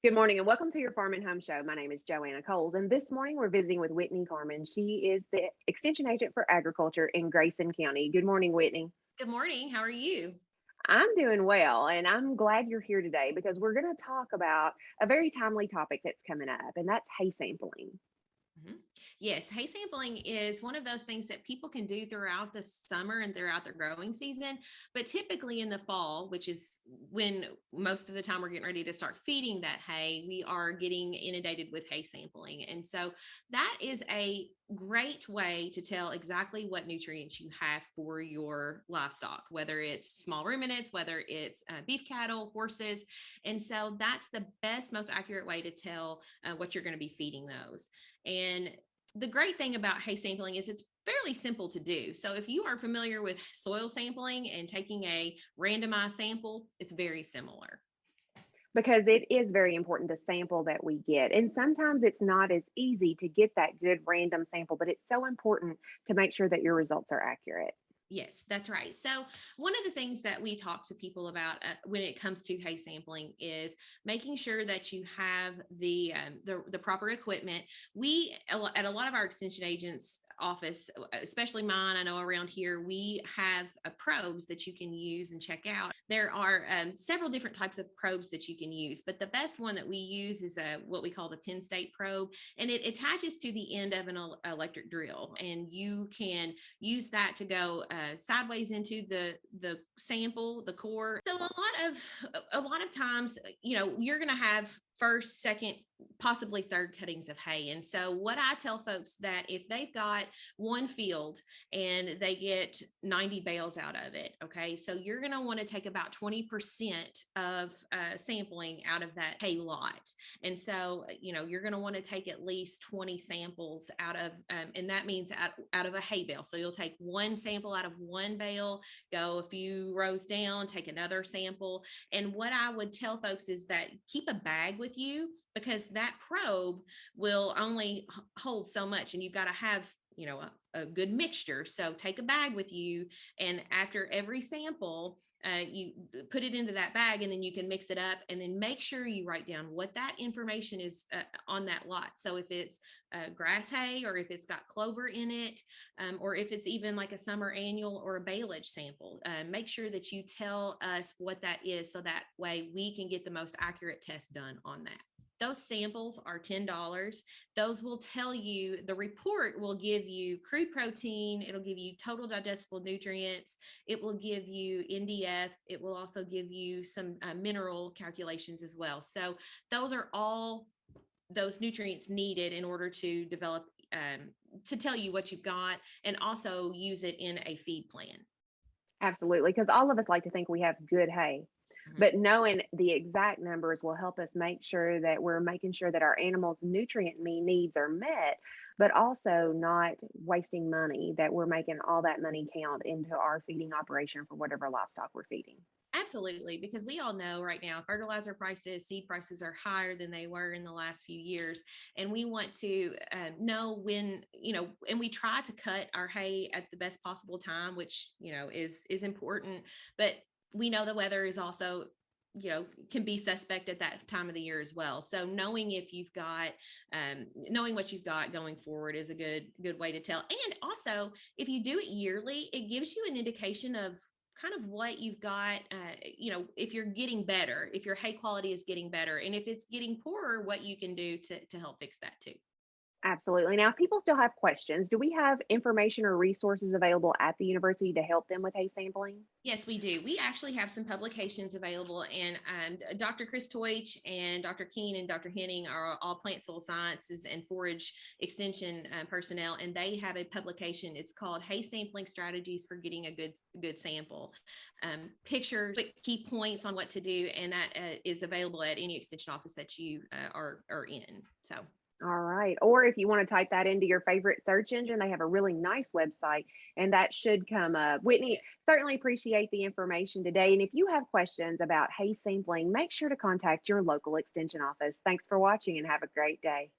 Good morning and welcome to your Farm and Home Show. My name is Joanna Coles, and this morning we're visiting with Whitney Carman. She is the Extension Agent for Agriculture in Grayson County. Good morning, Whitney. Good morning. How are you? I'm doing well, and I'm glad you're here today because we're going to talk about a very timely topic that's coming up, and that's hay sampling. Mhm. Yes, hay sampling is one of those things that people can do throughout the summer and throughout their growing season. But typically in the fall, which is when most of the time we're getting ready to start feeding that hay, we are getting inundated with hay sampling. And so that is a great way to tell exactly what nutrients you have for your livestock, whether it's small ruminants, whether it's beef cattle, horses. And so that's the best, most accurate way to tell what you're going to be feeding those. And the great thing about hay sampling is it's fairly simple to do. So if you are familiar with soil sampling and taking a randomized sample, it's very similar. Because it is very important the sample that we get. And sometimes it's not as easy to get that good random sample, but it's so important to make sure that your results are accurate. Yes, that's right. So one of the things that we talk to people about when it comes to hay sampling is making sure that you have the proper equipment. We at a lot of our extension agents office, especially mine, I know around here we have probes that you can use and check out. There are several different types of probes that you can use, but the best one that we use is what we call the Penn State probe, and it attaches to the end of an electric drill, and you can use that to go sideways into the sample, the core. So a lot of times, you're going to have first, second, possibly third cuttings of hay. And so what I tell folks that if they've got one field and they get 90 bales out of it, okay, so you're going to want to take about 20% of sampling out of that hay lot. And so, you're going to want to take at least 20 samples out of, and that means out of a hay bale. So you'll take one sample out of one bale, go a few rows down, take another sample. And what I would tell folks is that keep a bag with you, because that probe will only hold so much, and you've got to have a good mixture. So take a bag with you, and after every sample, you put it into that bag, and then you can mix it up, and then make sure you write down what that information is on that lot. So if it's grass hay, or if it's got clover in it, or if it's even like a summer annual or a baleage sample, make sure that you tell us what that is, so that way we can get the most accurate test done on that. Those samples are $10. Those will tell you, the report will give you crude protein. It'll give you total digestible nutrients. It will give you NDF. It will also give you some mineral calculations as well. So those are all those nutrients needed in order to develop, to tell you what you've got, and also use it in a feed plan. Absolutely, because all of us like to think we have good hay. But knowing the exact numbers will help us make sure that we're making sure that our animals' nutrient needs are met, but also not wasting money, that we're making all that money count into our feeding operation for whatever livestock we're feeding. Absolutely, because we all know right now fertilizer prices, seed prices are higher than they were in the last few years. And we want to know when, and we try to cut our hay at the best possible time, which, is important. But we know the weather is also, can be suspect at that time of the year as well. So knowing if you've got, knowing what you've got going forward is a good way to tell. And also, if you do it yearly, it gives you an indication of kind of what you've got, if you're getting better, if your hay quality is getting better, and if it's getting poorer, what you can do to help fix that too. Absolutely. Now, if people still have questions, do we have information or resources available at the university to help them with hay sampling? Yes, we do. We actually have some publications available, and Dr. Chris Teutsch and Dr. Keene and Dr. Henning are all plant soil sciences and forage extension personnel, and they have a publication. It's called Hay Sampling Strategies for Getting a Good Sample. Pictures, quick key points on what to do, and that is available at any extension office that you are in. So. All right. Or if you want to type that into your favorite search engine, they have a really nice website and that should come up. Whitney, certainly appreciate the information today. And if you have questions about hay sampling, make sure to contact your local extension office. Thanks for watching and have a great day.